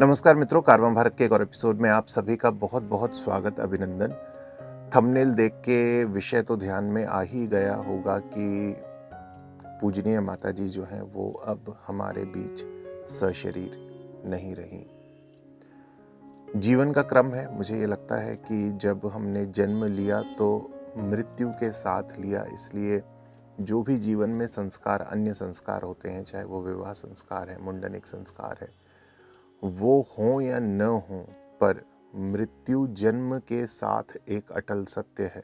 नमस्कार मित्रों, कारवां भारत के एक और एपिसोड में आप सभी का बहुत बहुत स्वागत, अभिनंदन। थंबनेल देख के विषय तो ध्यान में आ ही गया होगा कि पूजनीय माता जी जो हैं वो अब हमारे बीच सशरीर नहीं रही। जीवन का क्रम है। मुझे ये लगता है कि जब हमने जन्म लिया तो मृत्यु के साथ लिया, इसलिए जो भी जीवन में संस्कार, अन्य संस्कार होते हैं, चाहे वो विवाह संस्कार है, मुंडनिक संस्कार है, वो हो या न हो, पर मृत्यु जन्म के साथ एक अटल सत्य है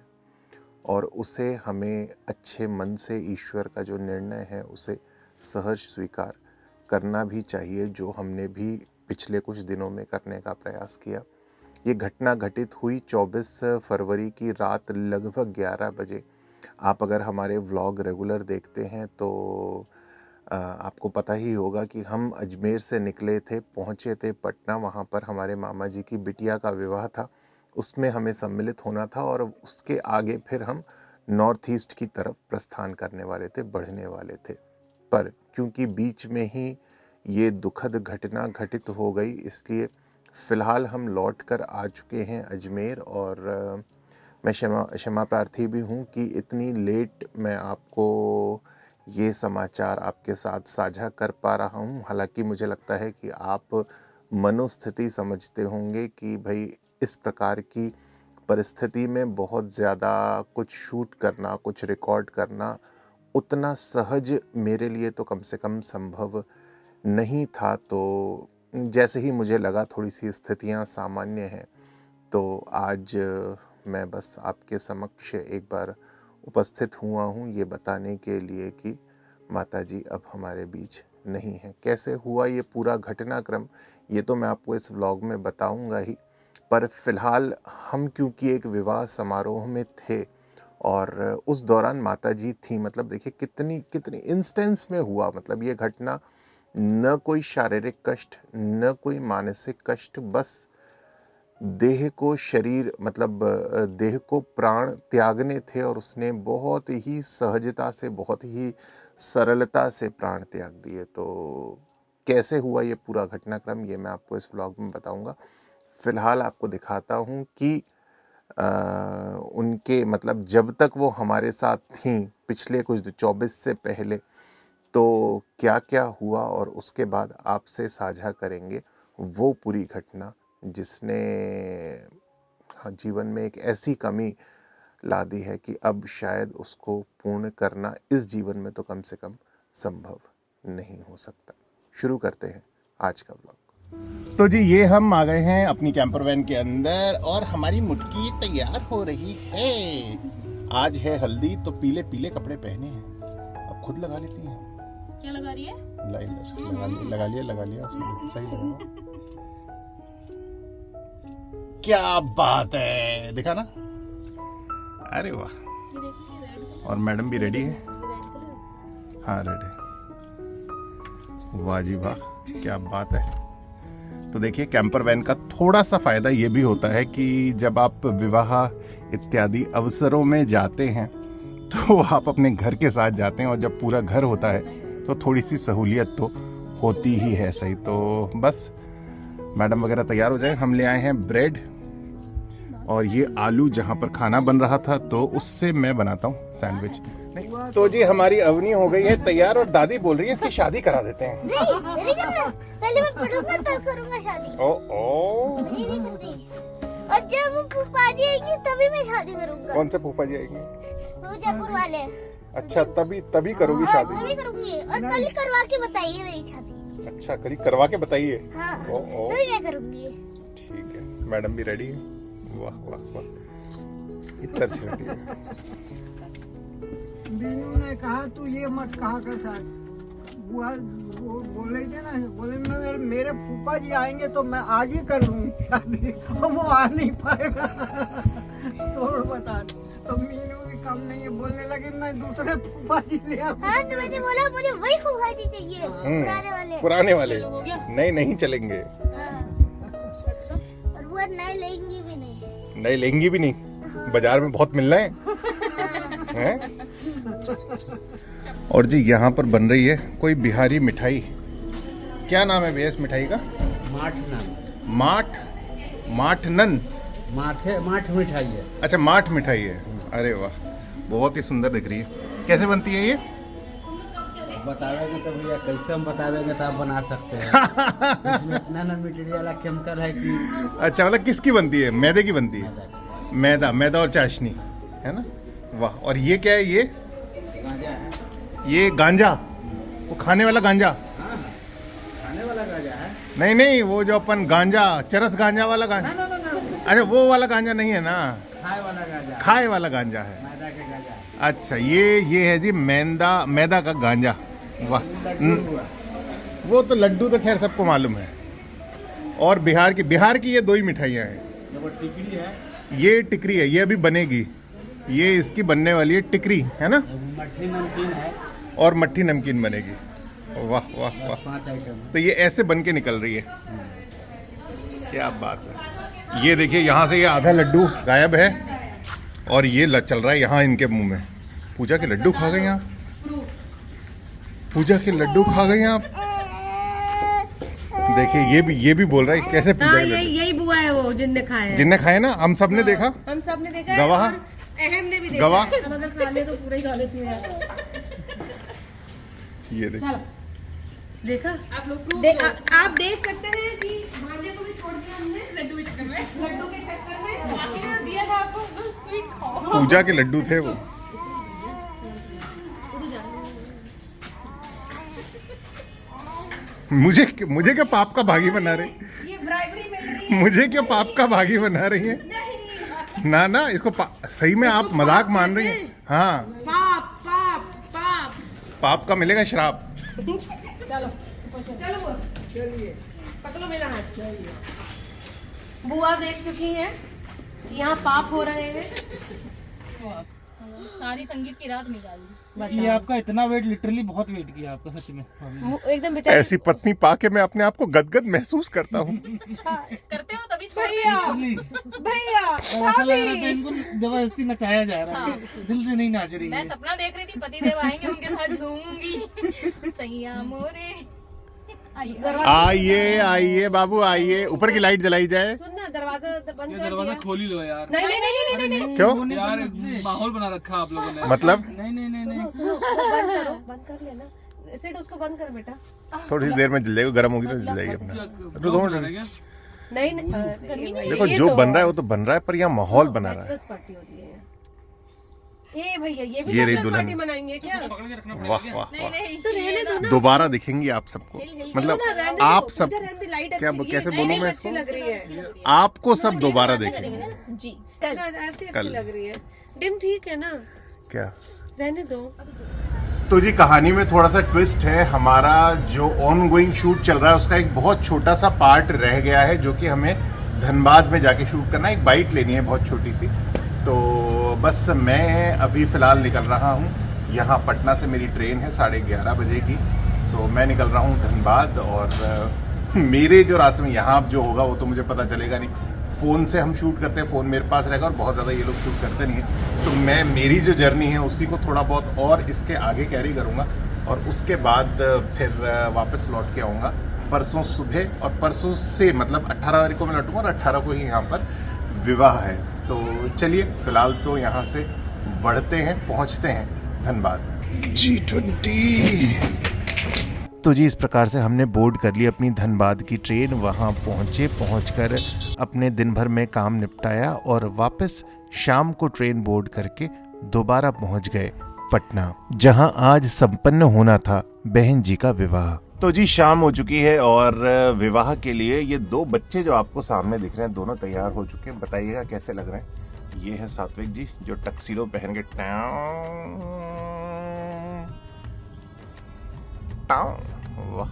और उसे हमें अच्छे मन से ईश्वर का जो निर्णय है उसे सहर्ष स्वीकार करना भी चाहिए, जो हमने भी पिछले कुछ दिनों में करने का प्रयास किया। ये घटना घटित हुई 24 फरवरी की रात लगभग 11 बजे। आप अगर हमारे व्लॉग रेगुलर देखते हैं तो आपको पता ही होगा कि हम अजमेर से निकले थे, पहुँचे थे पटना। वहाँ पर हमारे मामा जी की बिटिया का विवाह था, उसमें हमें सम्मिलित होना था और उसके आगे फिर हम नॉर्थ ईस्ट की तरफ प्रस्थान करने वाले थे, बढ़ने वाले थे। पर क्योंकि बीच में ही ये दुखद घटना घटित हो गई, इसलिए फ़िलहाल हम लौट कर आ चुके हैं अजमेर। और मैं क्षमा प्रार्थी भी हूँ कि इतनी लेट मैं आपको ये समाचार आपके साथ साझा कर पा रहा हूँ। हालांकि मुझे लगता है कि आप मनोस्थिति समझते होंगे कि भाई इस प्रकार की परिस्थिति में बहुत ज़्यादा कुछ शूट करना, कुछ रिकॉर्ड करना उतना सहज मेरे लिए तो कम से कम संभव नहीं था। तो जैसे ही मुझे लगा थोड़ी सी स्थितियाँ सामान्य हैं, तो आज मैं बस आपके समक्ष एक बार उपस्थित हुआ हूँ ये बताने के लिए कि माताजी अब हमारे बीच नहीं हैं। कैसे हुआ ये पूरा घटनाक्रम, ये तो मैं आपको इस व्लॉग में बताऊंगा ही, पर फिलहाल हम क्योंकि एक विवाह समारोह में थे और उस दौरान माताजी थी। मतलब देखिए कितनी कितनी इंस्टेंस में हुआ। मतलब ये घटना न कोई शारीरिक कष्ट, न कोई मानसिक कष्ट, बस देह को शरीर, मतलब देह को प्राण त्यागने थे और उसने बहुत ही सहजता से, बहुत ही सरलता से प्राण त्याग दिए। तो कैसे हुआ ये पूरा घटनाक्रम, ये मैं आपको इस व्लॉग में बताऊंगा। फिलहाल आपको दिखाता हूँ कि उनके, मतलब जब तक वो हमारे साथ थीं पिछले कुछ 24 से पहले, तो क्या क्या हुआ, और उसके बाद आपसे साझा करेंगे वो पूरी घटना जिसने जीवन में एक ऐसी कमी ला दी है कि अब शायद उसको पूर्ण करना इस जीवन में तो कम से कम संभव नहीं हो सकता। शुरू करते हैं आज का व्लॉग। तो जी ये हम आ गए हैं अपनी कैंपर वैन के अंदर और हमारी मुटकी तैयार हो रही है। आज है हल्दी, तो पीले पीले कपड़े पहने हैं। अब खुद लगा लेती हैं। क्या लगा रही है? लगा लिया उसने, सही लगा। क्या बात है, देखा ना? अरे वाह। और मैडम भी रेडी है। हाँ रेडी। वाह जी वाह, क्या बात है। तो देखिए कैंपर वैन का थोड़ा सा फायदा ये भी होता है कि जब आप विवाह इत्यादि अवसरों में जाते हैं तो आप अपने घर के साथ जाते हैं, और जब पूरा घर होता है तो थोड़ी सी सहूलियत तो होती ही है। सही। तो बस मैडम वगैरह तैयार हो जाए। हम ले आए हैं ब्रेड और ये आलू, जहाँ पर खाना बन रहा था तो उससे मैं बनाता हूँ सैंडविच। तो जी हमारी अवनी हो गई है तैयार और दादी बोल रही है इसकी शादी करा देते हैं। नहीं करना। पहले मैं पढ़ूंगा तब करूंगा शादी। नहीं करनी। और जब वो फूफा जी आएंगे तभी मैं शादी करूंगा। कौन से फूफा जी आएंगे? वो जयपुर वाले। अच्छा, तभी करोगी शादी? तभी करूंगी, और कल करवा के बताइए मेरी शादी। अच्छा, कल करवा के बताइए। हाँ, तभी मैं करूंगी। ठीक है, मैडम भी रेडी है। वाह वाह वाह, इतना छोटी है। बीनू ने कहा तू ये मत कहा कर साथ। वो बोले थे ना, बोले मेरे फूफा जी आएंगे तो मैं आज ही कर लूंगी शादी, और वो आ नहीं पाएगा। तो बता तो मीनू भी कम नहीं है, बोलने लगे मैं दूसरे फूफा जी ले आऊं। हाँ, तो मैंने बोला मुझे वही फूफा जी चाहिए, पुराने वाले। नहीं चलेंगे। और वो नए लेंगी भी नहीं। नए लेंगी भी नहीं? हाँ। बाजार में बहुत मिल रहे हैं। और जी यहाँ पर बन रही है कोई बिहारी मिठाई। क्या नाम है भैया इस मिठाई का? माठ नाम माठ नन। माठ मिठाई है। अच्छा, माठ मिठाई है। अरे वाह, बहुत ही सुंदर दिख रही है। कैसे बनती है ये? बतावेंगे तो भैया, कैसे हम बतावेंगे तो आप बना सकते हैं। इसमें इतना ना मटेरियल वाला केमिकल है कि अच्छा, मतलब किसकी बनती है? मैदे की बनती है। मैदा और चाशनी, है ना? वाह। और ये क्या है? ये गांजा है। ये गांजा, वो खाने वाला गांजा? खाने वाला गांजा है। नहीं, वो जो अपन गांजा, चरस गांजा वाला गांजा। ना। अच्छा, वो वाला गांजा नहीं है ना? खाए वाला गांजा। खाए वाला गांजा है। मैदा के गांजा। अच्छा, ये है जी मैदा का गांजा। वाह। वो तो लड्डू तो खैर सबको मालूम है। और बिहार की ये दो ही मिठाइयाँ हैं। वो टिकड़ी है। ये टिकरी है, ये अभी बनेगी। ये इसकी बनने वाली है टिकरी, है ना? मट्ठी नमकीन है। और मट्ठी नमकीन बनेगी। वाह वाह वाह। 5 आइटम। तो ये ऐसे बन के निकल रही है। क्या बात है। ये देखिए, यहाँ से ये आधा लड्डू गायब है और ये चल रहा है यहाँ इनके मुंह में। पूजा के लड्डू खा गए आप। पूजा के लड्डू खा गए आप। देखिए, ये भी बोल रहा है कैसे पूजा के लड्डू। यही बुआ है वो जिनने खाए हैं। जिनने खाए ना, हम सब ने देखा। हम सब ने देखा है गवाह। और अहम ने भी देखा गवाह। है। अगर खा ले तो पूरा ही खा लेती हूँ यार। ये देखिए, देखा आप लोग आप देख सकते हैं कि भांजे को भी छोड़ दिया हमने लड्डू के चक्कर में। बाकी ने दिया था आपको स्वीट खाओ। पूजा के लड्डू थे वो। मुझे क्या पाप का भागी बना रही? ये ब्राइबरी मिल रही है। मुझे क्या पाप का भागी बना रही है? ना, इसको सही में आप मजाक मान रही हैं? हाँ, पाप का मिलेगा श्राप। चलो चलिए पकड़ो मेरा हाथ। बुआ देख चुकी हैं यहाँ पाप हो रहे हैं। सारी संगीत की रात निकाल दी। ये आपका इतना वेट, लिटरली बहुत वेट किया आपका सच में। एकदम बेचारी। ऐसी पत्नी पाके मैं अपने आप को गदगद महसूस करता हूँ। करते हो तभी छोड़ भैया ऐसा लग रहा था इनको जबरदस्ती नचाया जा रहा है, दिल से नहीं नाच रही मैं है। सपना देख रही थी पति देव आएंगे उनके साथ झूमूंगी। सैया मोरे आइए बाबू, आइए। ऊपर की लाइट जलाई जाए। सुनना, दरवाजा बंद कर दरवाजा दिया। खोल ही लो यार। नहीं क्यों? यार माहौल बना रखा आप लोगों ने। मतलब नहीं। सुनो, बंद कर लेना। सिर्फ उसको बंद कर बेटा। थोड़ी सी देर में जल जाएगी, गर्म होगी तो जल जाएगी अपना। नहीं देखो, जो बन रहा है वो तो बन रहा है, पर यहाँ माहौल बना रहा है। पार्टी होती है ये भैया। ये भी ये रही bachelor's दुल्हन। पार्टी मनाएंगे क्या? वाह वाह नहीं वाह। नहीं तो रहने दो ना। दोबारा दिखेंगी आप सबको। मतलब ना, रहने दो, आप सब पूजा रहने दो, लाइट क्या अच्छी है। कैसे नहीं, बोलूं नहीं, मैं अच्छी इसको? लग रही है। आपको सब दोबारा देखेंगे। जी कल ऐसी कल। अच्छी लग रही है। डिम ठीक है ना, क्या? रहने दो। तो जी, कहानी में थोड़ा सा ट्विस्ट है। हमारा जो ऑन गोइंग शूट चल रहा है उसका एक बहुत छोटा सा पार्ट रह गया है, जो कि हमें धनबाद में जाके शूट करना है। एक बाइट लेनी है बहुत छोटी सी। तो बस मैं अभी फ़िलहाल निकल रहा हूँ। यहाँ पटना से मेरी ट्रेन है 11:30 बजे की। सो मैं निकल रहा हूँ धनबाद। और मेरे जो रास्ते में यहाँ जो होगा वो तो मुझे पता चलेगा नहीं। फ़ोन से हम शूट करते हैं, फ़ोन मेरे पास रहेगा और बहुत ज़्यादा ये लोग शूट करते नहीं हैं। तो मैं मेरी जो जर्नी है उसी को थोड़ा बहुत और इसके आगे कैरी करूँगा और उसके बाद फिर वापस लौट के आऊँगा परसों सुबह। और परसों से मतलब 18 तारीख को मैं लौटूँगा और 18 को ही यहाँ पर विवाह है। तो चलिए, फिलहाल तो यहाँ से बढ़ते हैं, पहुँचते हैं धनबाद। G20। तो जी, इस प्रकार से हमने बोर्ड कर ली अपनी धनबाद की ट्रेन। वहाँ पहुँचकर अपने दिन भर में काम निपटाया और वापस शाम को ट्रेन बोर्ड करके दोबारा पहुँच गए पटना, जहाँ आज संपन्न होना था बहन जी का विवाह। तो जी, शाम हो चुकी है और विवाह के लिए ये दो बच्चे जो आपको सामने दिख रहे हैं दोनों तैयार हो चुके हैं। बताइएगा कैसे लग रहे हैं। ये है सात्विक जी जो टक्सीडो पहन के वाह।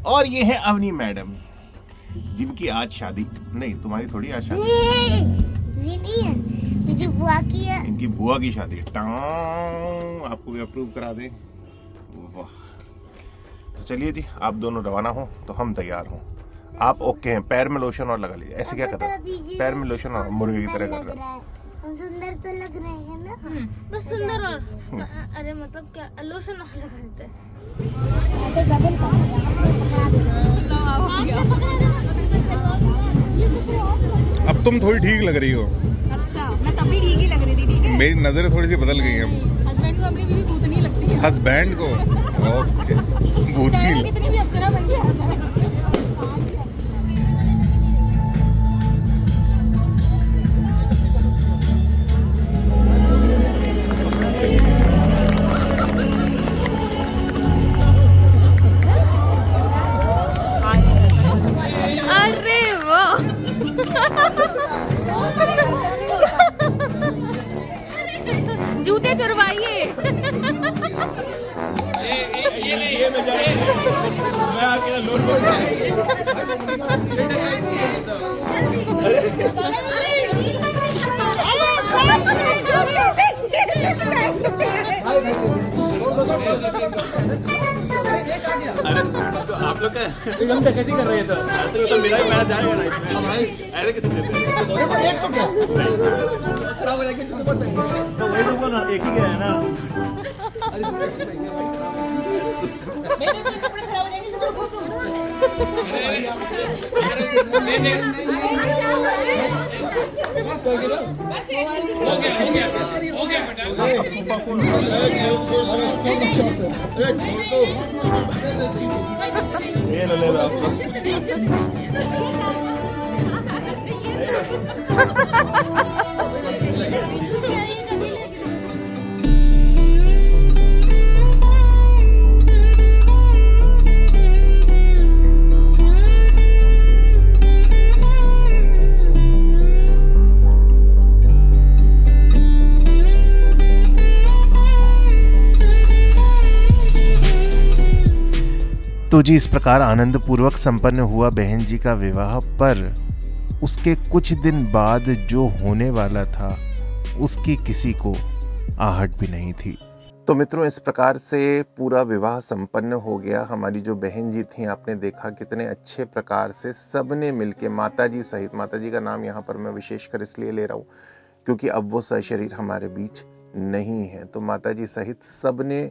और ये है अवनी मैडम जिनकी आज शादी नहीं, तुम्हारी थोड़ी आज शादी, मेरी बुआ की है। इनकी बुआ की शादी। आपको भी अप्रूव करा दें। वाह। तो चलिए जी, आप दोनों रवाना हो तो हम तैयार हों। आप ओके हैं? पैर में लोशन और लगा लीजिए। ऐसे क्या कर रहे हैं? पैर में लोशन और मुर्गे की तरह कर रहे हैं। हम सुंदर तो लग रहे हैं ना? बस सुंदर और अरे मतलब क्या लोशन लगा देते हैं। ऐसे डबल तुम थोड़ी ठीक लग रही हो। अच्छा, मैं तब भी ठीक ही लग रही थी, ठीक है। मेरी नजरें थोड़ी सी बदल गई हैं। हस्बैंड को अपनी बीवी भूतनी लगती है। हस्बैंड को ओके चाहे भूतनी वो कितनी भी अप्सरा बन के आ जाए। अरे वाह, जूते चुरवाइए। तो आप लोग एकदम डकैती कर रहे हैं तो मेरा ही पैसा जाएगा ना इसमें। ऐसे कैसे देते हैं? एक तो क्या तो वही तो बोल रहा एक ही गया है ना। मेरे कपड़े खराब हो जाएंगे ये ले लो आप लोग। तो जी इस प्रकार आनंद पूर्वक संपन्न हुआ बहन जी का विवाह, पर उसके कुछ दिन बाद जो होने वाला था उसकी किसी को आहट भी नहीं थी। तो मित्रों, इस प्रकार से पूरा विवाह संपन्न हो गया। हमारी जो बहन जी थी, आपने देखा कितने अच्छे प्रकार से सबने मिलके, माता जी सहित, माता जी का नाम यहाँ पर मैं विशेषकर इसलिए ले रहा हूँ क्योंकि अब वो सशरीर हमारे बीच नहीं है, तो माता जी सहित सबने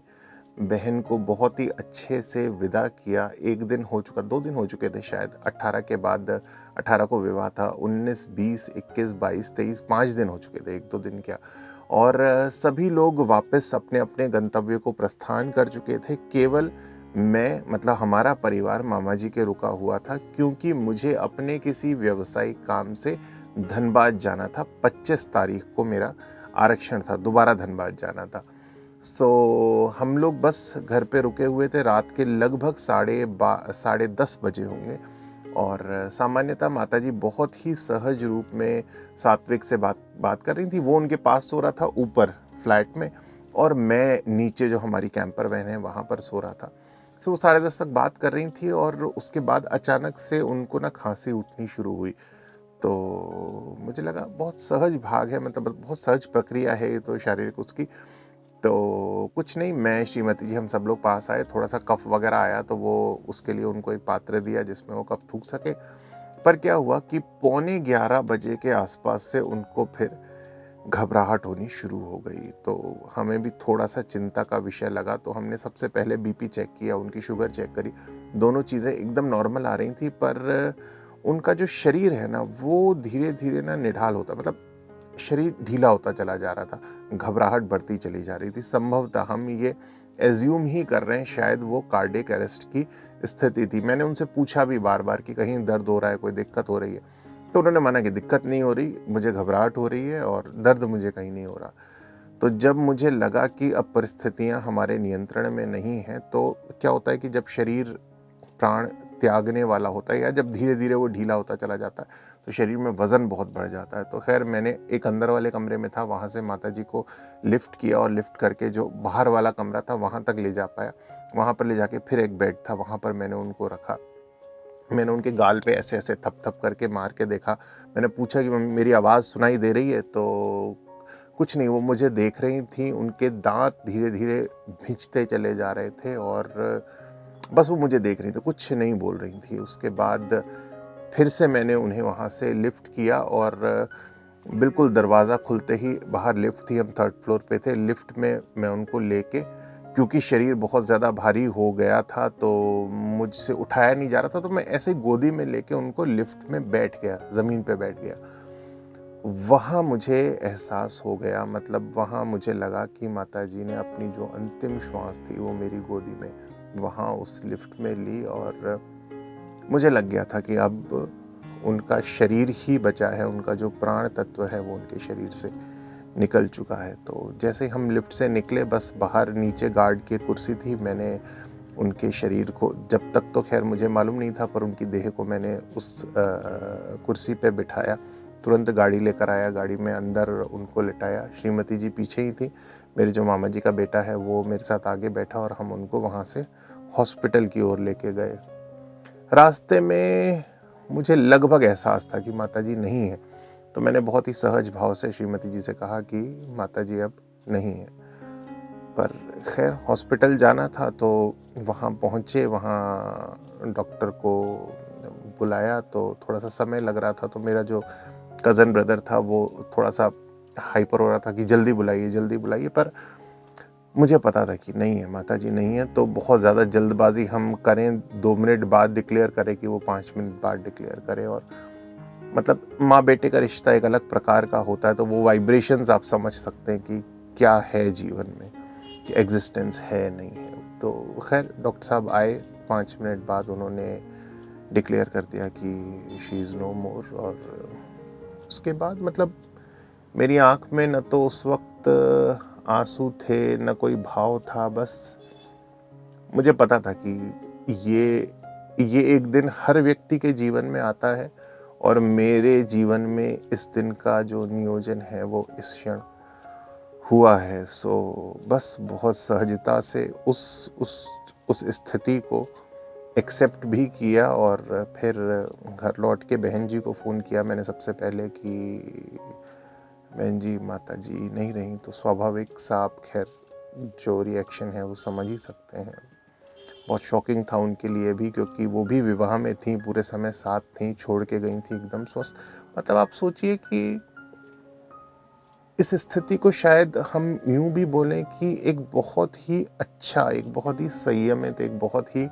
बहन को बहुत ही अच्छे से विदा किया। एक दिन हो चुका, 2 दिन हो चुके थे शायद, 18 के बाद, 18 को विवाह था, 19, 20, 21, 22, 23, 5 दिन हो चुके थे, 1-2 दिन क्या। और सभी लोग वापस अपने अपने गंतव्य को प्रस्थान कर चुके थे। केवल मैं, मतलब हमारा परिवार मामा जी के रुका हुआ था, क्योंकि मुझे अपने किसी व्यावसायिक काम से धनबाद जाना था। 25 तारीख को मेरा आरक्षण था, दोबारा धनबाद जाना था। हम लोग बस घर पे रुके हुए थे। रात के लगभग 10:30 बजे होंगे, और सामान्यतः माताजी बहुत ही सहज रूप में सात्विक से बात कर रही थी। वो उनके पास सो रहा था ऊपर फ्लैट में, और मैं नीचे जो हमारी कैंपर वैन है वहाँ पर सो रहा था। वो 10:30 तक बात कर रही थी, और उसके बाद अचानक से उनको ना खांसी उठनी शुरू हुई। तो मुझे लगा बहुत सहज भाग है, मतलब बहुत सहज प्रक्रिया है ये तो शारीरिक उसकी। तो कुछ नहीं, मैं, श्रीमती जी, हम सब लोग पास आए। थोड़ा सा कफ वगैरह आया तो वो उसके लिए उनको एक पात्र दिया जिसमें वो कफ थूक सके। पर क्या हुआ कि 11:15 बजे के आसपास से उनको फिर घबराहट होनी शुरू हो गई। तो हमें भी थोड़ा सा चिंता का विषय लगा। तो हमने सबसे पहले बीपी चेक किया, उनकी शुगर चेक करी। दोनों चीज़ें एकदम नॉर्मल आ रही थी, पर उनका जो शरीर है ना, वो धीरे धीरे ना निढाल होता, मतलब शरीर ढीला होता चला जा रहा था, घबराहट बढ़ती चली जा रही थी। संभवतः हम ये एज्यूम ही कर रहे हैं शायद वो कार्डियक अरेस्ट की स्थिति थी। मैंने उनसे पूछा भी बार बार कि कहीं दर्द हो रहा है, कोई दिक्कत हो रही है, तो उन्होंने माना कि दिक्कत नहीं हो रही, मुझे घबराहट हो रही है और दर्द मुझे कहीं नहीं हो रहा। तो जब मुझे लगा कि अब परिस्थितियां हमारे नियंत्रण में नहीं हैं, तो क्या होता है कि जब शरीर प्राण त्यागने वाला होता है, या जब धीरे धीरे वो ढीला होता चला जाता है, तो शरीर में वज़न बहुत बढ़ जाता है। तो खैर, मैंने एक अंदर वाले कमरे में था, वहाँ से माताजी को लिफ्ट किया, और लिफ्ट करके जो बाहर वाला कमरा था वहाँ तक ले जा पाया। वहाँ पर ले जाके फिर एक बेड था, वहाँ पर मैंने उनको रखा। मैंने उनके गाल पे ऐसे ऐसे थप थप करके मार के देखा। मैंने पूछा कि मम्मी मेरी आवाज़ सुनाई दे रही है? तो कुछ नहीं, वो मुझे देख रही थी। उनके दांत धीरे धीरे भिंचते चले जा रहे थे, और बस वो मुझे देख रही थी, कुछ नहीं बोल रही थी। उसके बाद फिर से मैंने उन्हें वहाँ से लिफ्ट किया, और बिल्कुल दरवाज़ा खुलते ही बाहर लिफ्ट थी, हम 3rd फ्लोर पे थे। लिफ्ट में मैं उनको लेके, क्योंकि शरीर बहुत ज़्यादा भारी हो गया था तो मुझसे उठाया नहीं जा रहा था, तो मैं ऐसे गोदी में लेके उनको लिफ्ट में बैठ गया, ज़मीन पे बैठ गया। वहाँ मुझे एहसास हो गया, मतलब वहाँ मुझे लगा कि माताजी ने अपनी जो अंतिम श्वास थी वो मेरी गोदी में वहाँ उस लिफ्ट में ली, और मुझे लग गया था कि अब उनका शरीर ही बचा है, उनका जो प्राण तत्व है वो उनके शरीर से निकल चुका है। तो जैसे हम लिफ्ट से निकले, बस बाहर नीचे गार्ड की कुर्सी थी, मैंने उनके शरीर को, जब तक तो खैर मुझे मालूम नहीं था, पर उनकी देह को मैंने उस कुर्सी पे बिठाया, तुरंत गाड़ी लेकर आया, गाड़ी में अंदर उनको लिटाया। श्रीमती जी पीछे ही थी, मेरे जो मामा जी का बेटा है वो मेरे साथ आगे बैठा, और हम उनको वहाँ से हॉस्पिटल की ओर लेके गए। रास्ते में मुझे लगभग एहसास था कि माताजी नहीं है, तो मैंने बहुत ही सहज भाव से श्रीमती जी से कहा कि माताजी अब नहीं है। पर खैर हॉस्पिटल जाना था, तो वहाँ पहुँचे, वहाँ डॉक्टर को बुलाया, तो थोड़ा सा समय लग रहा था। तो मेरा जो कज़न ब्रदर था वो थोड़ा सा हाइपर हो रहा था कि जल्दी बुलाइए, पर मुझे पता था कि नहीं है, माताजी नहीं है। तो बहुत ज़्यादा जल्दबाजी हम करें, 2 मिनट बाद डिक्लेयर करें कि वो 5 मिनट बाद डिक्लेयर करे, और मतलब माँ बेटे का रिश्ता एक अलग प्रकार का होता है, तो वो वाइब्रेशंस आप समझ सकते हैं कि क्या है जीवन में, कि एग्जिस्टेंस है नहीं है। तो खैर डॉक्टर साहब आए, 5 मिनट बाद उन्होंने डिक्लेयर कर दिया कि शी इज़ नो मोर। और उसके बाद मतलब मेरी आँख में न तो उस वक्त आंसू थे, न कोई भाव था, बस मुझे पता था कि ये एक दिन हर व्यक्ति के जीवन में आता है, और मेरे जीवन में इस दिन का जो नियोजन है वो इस क्षण हुआ है। सो बस बहुत सहजता से उस स्थिति को एक्सेप्ट भी किया, और फिर घर लौट के बहन जी को फ़ोन किया मैंने सबसे पहले कि बहन जी माता जी नहीं रही। तो स्वाभाविक सा आप खैर जो रिएक्शन है वो समझ ही सकते हैं। बहुत शॉकिंग था उनके लिए भी, क्योंकि वो भी विवाह में थी, पूरे समय साथ थी, छोड़ के गई थी एकदम स्वस्थ। मतलब आप सोचिए कि इस स्थिति को शायद हम यूं भी बोलें कि एक बहुत ही अच्छा, एक बहुत ही संयमित, एक बहुत ही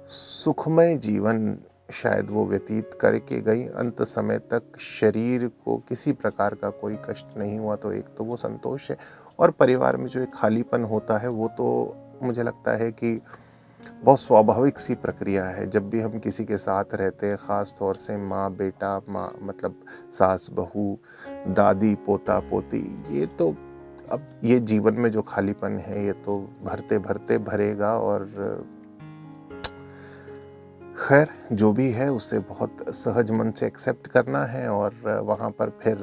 सुखमय जीवन शायद वो व्यतीत करके गई। अंत समय तक शरीर को किसी प्रकार का कोई कष्ट नहीं हुआ, तो एक तो वो संतोष है। और परिवार में जो एक खालीपन होता है वो तो मुझे लगता है कि बहुत स्वाभाविक सी प्रक्रिया है। जब भी हम किसी के साथ रहते हैं, ख़ास तौर से माँ बेटा, माँ मतलब सास बहू, दादी पोता पोती, ये तो अब ये जीवन में जो खालीपन है ये तो भरते भरते भरेगा। और खैर जो भी है उसे बहुत सहज मन से एक्सेप्ट करना है। और वहाँ पर फिर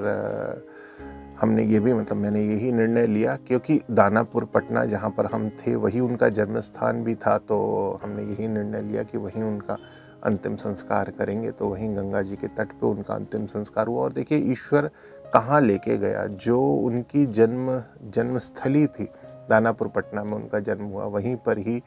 हमने ये भी मतलब मैंने यही निर्णय लिया, क्योंकि दानापुर पटना जहाँ पर हम थे वही उनका जन्म स्थान भी था, तो हमने यही निर्णय लिया कि वहीं उनका अंतिम संस्कार करेंगे। तो वहीं गंगा जी के तट पे उनका अंतिम संस्कार हुआ। और देखिए ईश्वर कहाँ लेके गया, जो उनकी जन्मस्थली थी दानापुर पटना में उनका जन्म हुआ, वहीं पर ही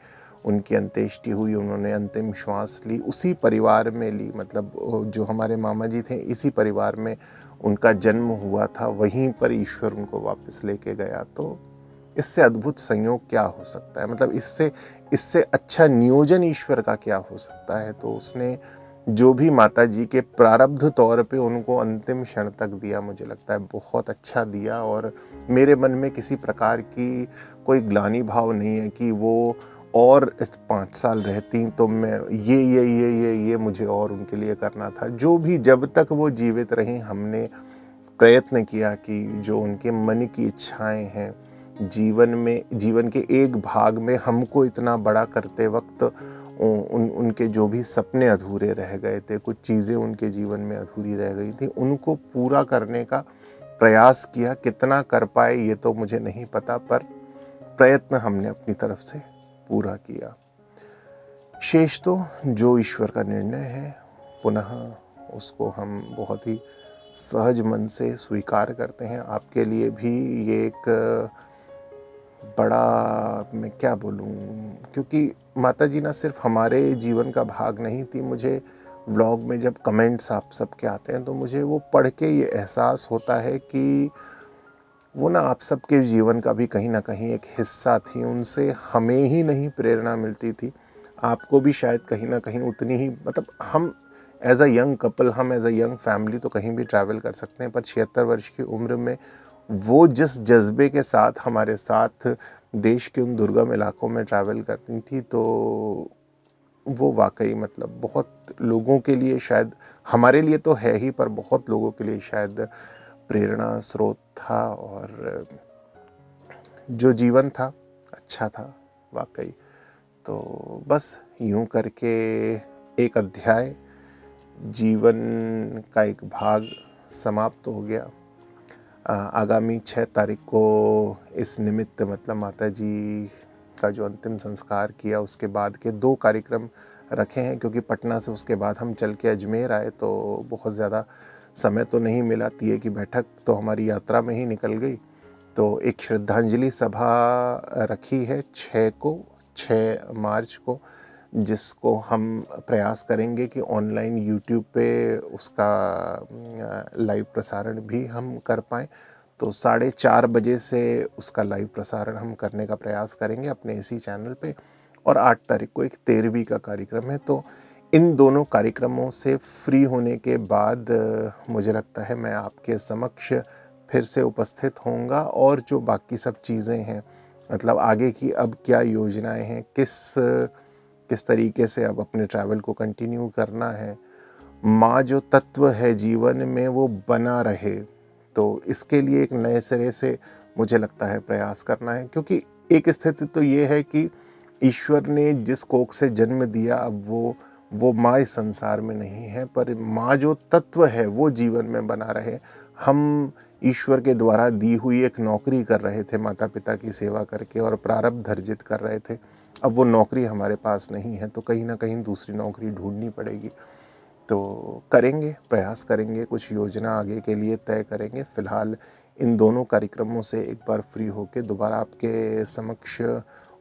उनकी अंत्येष्टि हुई। उन्होंने अंतिम श्वास ली, उसी परिवार में ली, मतलब जो हमारे मामा जी थे इसी परिवार में उनका जन्म हुआ था, वहीं पर ईश्वर उनको वापस लेके गया। तो इससे अद्भुत संयोग क्या हो सकता है, मतलब इससे अच्छा नियोजन ईश्वर का क्या हो सकता है। तो उसने जो भी माता जी के प्रारब्ध तौर पे उनको अंतिम क्षण तक दिया, मुझे लगता है बहुत अच्छा दिया। और मेरे मन में किसी प्रकार की कोई ग्लानि भाव नहीं है कि वो और 5 साल रहती तो मैं ये मुझे और उनके लिए करना था। जो भी जब तक वो जीवित रहीं हमने प्रयत्न किया कि जो उनके मन की इच्छाएं हैं जीवन के एक भाग में हमको इतना बड़ा करते वक्त उनके जो भी सपने अधूरे रह गए थे, कुछ चीज़ें उनके जीवन में अधूरी रह गई थी, उनको पूरा करने का प्रयास किया। कितना कर पाए ये तो मुझे नहीं पता, पर प्रयत्न हमने अपनी तरफ से पूरा किया। शेष तो जो ईश्वर का निर्णय है, पुनः उसको हम बहुत ही सहज मन से स्वीकार करते हैं। आपके लिए भी ये एक बड़ा, मैं क्या बोलूँ, क्योंकि माता जी ना सिर्फ हमारे जीवन का भाग नहीं थी। मुझे व्लॉग में जब कमेंट्स आप सबके आते हैं तो मुझे वो पढ़ के ये एहसास होता है कि वो ना आप सबके जीवन का भी कहीं ना कहीं एक हिस्सा थी। उनसे हमें ही नहीं प्रेरणा मिलती थी, आपको भी शायद कहीं ना कहीं उतनी ही, मतलब हम एज अ यंग कपल, हम एज अ यंग फैमिली तो कहीं भी ट्रैवल कर सकते हैं, पर 76 वर्ष की उम्र में वो जिस जज्बे के साथ हमारे साथ देश के उन दुर्गम इलाकों में ट्रैवल करती थी, तो वो वाकई मतलब बहुत लोगों के लिए, शायद हमारे लिए तो है ही, पर बहुत लोगों के लिए शायद प्रेरणा स्रोत था। और जो जीवन था अच्छा था वाकई। तो बस यूं करके एक अध्याय, जीवन का एक भाग समाप्त हो गया। आगामी 6 तारीख को इस निमित्त मतलब माता जी का जो अंतिम संस्कार किया, उसके बाद के 2 कार्यक्रम रखे हैं, क्योंकि पटना से उसके बाद हम चल के अजमेर आए, तो बहुत ज़्यादा समय तो नहीं मिला। तीये की बैठक तो हमारी यात्रा में ही निकल गई। तो एक श्रद्धांजलि सभा रखी है 6 मार्च को, जिसको हम प्रयास करेंगे कि ऑनलाइन यूट्यूब पे उसका लाइव प्रसारण भी हम कर पाएँ। तो 4:30 बजे से उसका लाइव प्रसारण हम करने का प्रयास करेंगे अपने इसी चैनल पे। और 8 तारीख को एक 13वीं का कार्यक्रम है। तो इन दोनों कार्यक्रमों से फ्री होने के बाद मुझे लगता है मैं आपके समक्ष फिर से उपस्थित होऊंगा, और जो बाकी सब चीज़ें हैं, मतलब आगे की अब क्या योजनाएं हैं, किस तरीके से अब अपने ट्रैवल को कंटिन्यू करना है, माँ जो तत्व है जीवन में वो बना रहे, तो इसके लिए एक नए सिरे से मुझे लगता है प्रयास करना है। क्योंकि एक स्थिति तो ये है कि ईश्वर ने जिस कोख से जन्म दिया, अब वो माँ इस संसार में नहीं है, पर माँ जो तत्व है वो जीवन में बना रहे। हम ईश्वर के द्वारा दी हुई एक नौकरी कर रहे थे माता पिता की सेवा करके, और प्रारब्ध अर्जित कर रहे थे। अब वो नौकरी हमारे पास नहीं है, तो कहीं ना कहीं दूसरी नौकरी ढूंढनी पड़ेगी। तो करेंगे, प्रयास करेंगे, कुछ योजना आगे के लिए तय करेंगे। फ़िलहाल इन दोनों कार्यक्रमों से एक बार फ्री होके दोबारा आपके समक्ष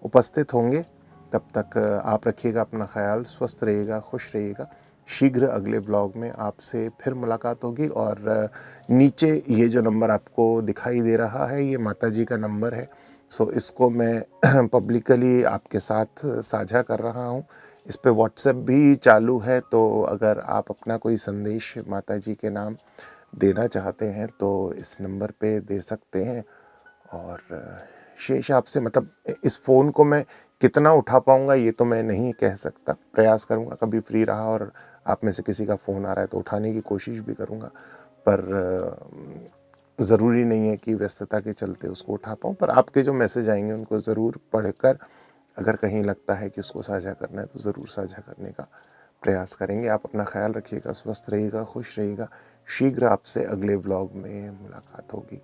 उपस्थित होंगे। तब तक आप रखिएगा अपना ख्याल, स्वस्थ रहिएगा, खुश रहिएगा। शीघ्र अगले ब्लॉग में आपसे फिर मुलाकात होगी। और नीचे ये जो नंबर आपको दिखाई दे रहा है, ये माता जी का नंबर है। सो इसको मैं पब्लिकली आपके साथ साझा कर रहा हूँ। इस पे व्हाट्सएप भी चालू है, तो अगर आप अपना कोई संदेश माता जी के नाम देना चाहते हैं तो इस नंबर पे दे सकते हैं। और शेष आपसे मतलब इस फ़ोन को मैं कितना उठा पाऊँगा ये तो मैं नहीं कह सकता, प्रयास करूँगा। कभी फ्री रहा और आप में से किसी का फ़ोन आ रहा है तो उठाने की कोशिश भी करूँगा, पर ज़रूरी नहीं है कि व्यस्तता के चलते उसको उठा पाऊँ। पर आपके जो मैसेज आएंगे उनको ज़रूर पढ़कर अगर कहीं लगता है कि उसको साझा करना है तो ज़रूर साझा करने का प्रयास करेंगे। आप अपना ख्याल रखिएगा, स्वस्थ रहिएगा, खुश रहिएगा। शीघ्र आपसे अगले व्लॉग में मुलाकात होगी।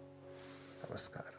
नमस्कार।